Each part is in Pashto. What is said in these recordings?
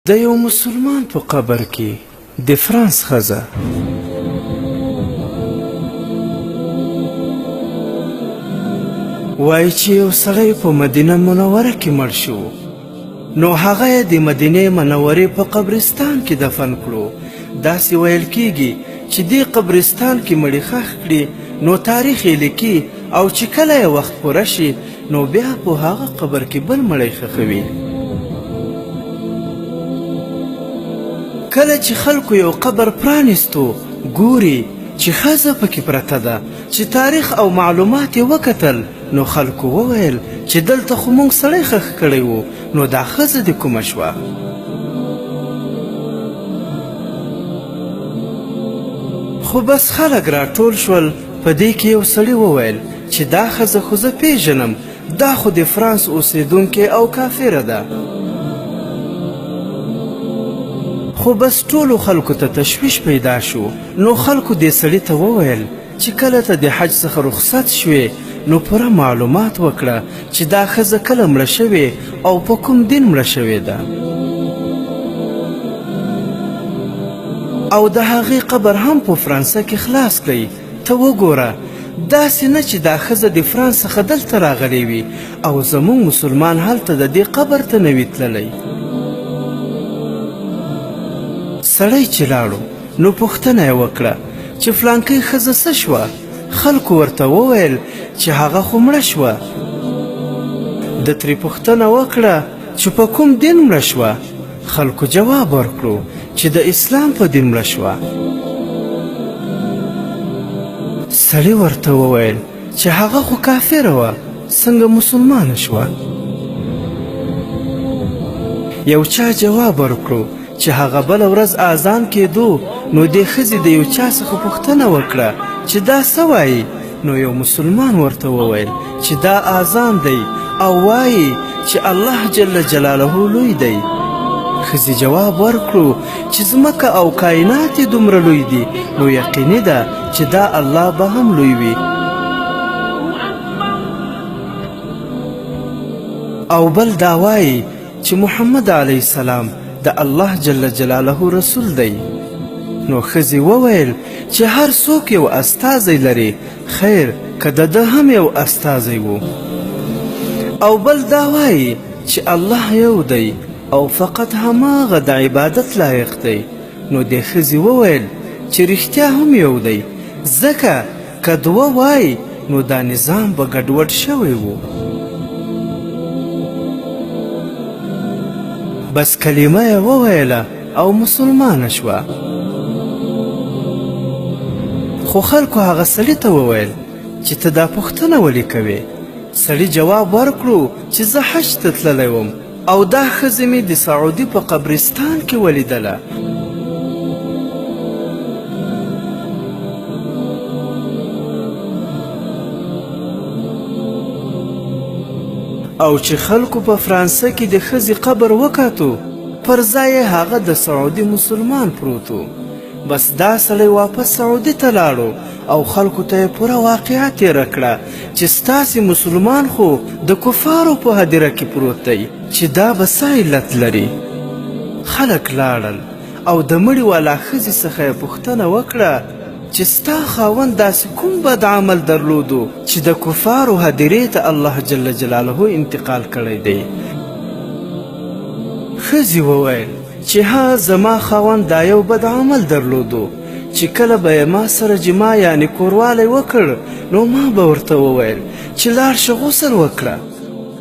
د یو مسلمان په قبر کې د فرانس ښځه وایي چې یو سړی په مدینه منوره کې مړ شو، نو هغه یې د مدینې منورې په قبرستان کې دفن کړو. داسې ویل کېږي چې دې قبرستان کې مړي ښخ کړي، نو تاریخ یې لیکي، او چې کله یې وخت پوره شي نو بیا په هغه قبر کې بل مړی ښخوي. کله چې خلکو یو قبر پرانیستو، ګوري چې ښځه پکې پرته ده، چې تاریخ او معلومات یې وکتل، نو خلکو وویل چې دلته خو موږ سړی ښخ کړی و، نو دا ښځه د کومه شوه؟ خو بس خلک راټول شول. په دې کې یو سړي وویل چې دا ښځه خو زه پیژنم، دا خو د فرانس اوسیدونکې او کافره ده. خو بس ټولو خلکو ته تشویش پیدا شو. نو خلکو دې سړي ته وویل چې کله ته د حج څخه رخصت شوې، نو پوره معلومات وکړه چې دا ښځه کله مړه شوې او په کوم دین مړه شوې ده، او د هغې قبر هم په فرانسه کې خلاص کړئ. ته وګوره، داسې نه چې دا ښځه د فرانس څخه دلته راغلی وي او زموږ مسلمان هلته د دې قبر ته نه وي تللی. سړی چې لاړو، نو پوښتنه یې وکړه چې فلانکۍ ښځه څه شوه؟ خلکو ورته وویل چې هغه خو مړه شوه. د ترې پوښتنه وکړه چې په کوم دین مړه شوه؟ خلکو جواب ورکړو چې د اسلام په دین مړه شوه. سړي ورته وویل چې هغه خو کافره وه، څنګه مسلمانه شوه؟ یو چا جواب ورکړو چې هغه بله ورځ اذان کېدو، نو دې ښځې د یو چا څخه پوښتنه وکړه چې دا څه وایي؟ نو یو مسلمان ورته وویل چې دا اذان دی او وایي چې الله جل جلاله لوی دی. ښځې جواب ورکړو چې ځمکه او کائنات یې دومره لوی دي، نو یقیني ده چې دا الله به هم لوی وي. او بل دا وایي چې محمد علیه السلام د الله جل جلاله رسول دی. نو ښځې وویل چې هر څوک یو استازی لري، خیر که د ده هم یو استازی و. او بل دا وایي چې الله یو دی او فقط هماغه د عبادت لایق دی. نو دې ښځې وویل چې رښتیا هم یو دی، ځکه که دوه وایي نو دا نظام به ګډوډ شوی و. بس کلمه یې وویله او مسلمانه شوه. خو خلکو هغه سړي ته وویل چې ته دا پوښتنه ولې کوې؟ سړي جواب ورکړو چې زه حج ته تللی وم او دا ښځه مې د سعودي په قبرستان کې ولیدله. او چې خلکو په فرانسه کې د ښځې قبر وکتو، پر ځای یې هغه د سعودي مسلمان پروت و. بس دا سړی واپس سعودي ته لاړو او خلکو ته یې پوره واقعه تېره کړه چې ستاسې مسلمان خو د کفارو په هدیره کې پروت دی، چې دا به څه علت لري. خلک لاړل او د مړي والا ښځې څخه یې پوښتنه وکړه چې ستا خاوند داسې کوم بد عمل درلودو چې د کفارو هدیرې ته الله جل جلاله انتقال کړی دی؟ ښځې وویل چې ها، زما خاوند دا یو بد عمل درلودو چې کله به یې ما سره جما یعنې کوروالی وکړ، نو ما به ورته وویل چې لاړ شه غسل وکړه،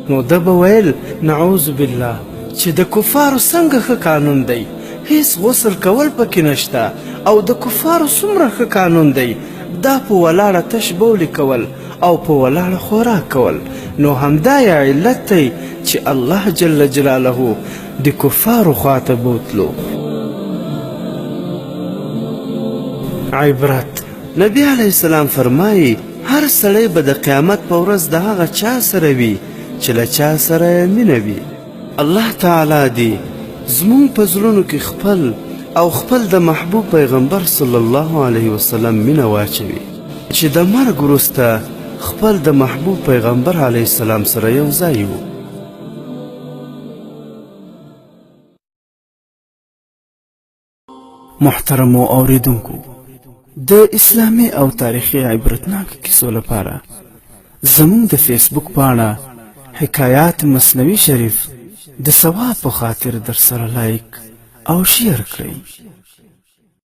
نو ده به ویل نعوذ بالله چې د کفارو څنګه ښه قانون دی، هیڅ غسل کول پکې نشته، او د کفارو څومره ښه قانون دی، دا په ولاړه تش بولې کول او په ولاړه خوراک کول. نو همدا یې علت دی چې الله جل جلاله د کفارو خواته بوتلو. عبرت. نبی علیه السلام فرمایي هر سړی به د قیامت په ورځ د هغه چا سره وي چې له چا سره یې مینه وي. الله تعالی دې زموږ په زړونو کې خپل او خپل د محبوب پیغمبر صلی الله علیه وسلم مینه واچوي، چې د مرګ وروسته خپل د محبوب پیغمبر علیه السلام سره یو ځای وو. محترمو اوریدونکو د اسلامي او تاریخي عبرتناک کیسو لپاره زموږ د فیسبوک پاڼه حکایات مصنوي شریف د ثواب په خاطر در سره لایک او شیر کړئ.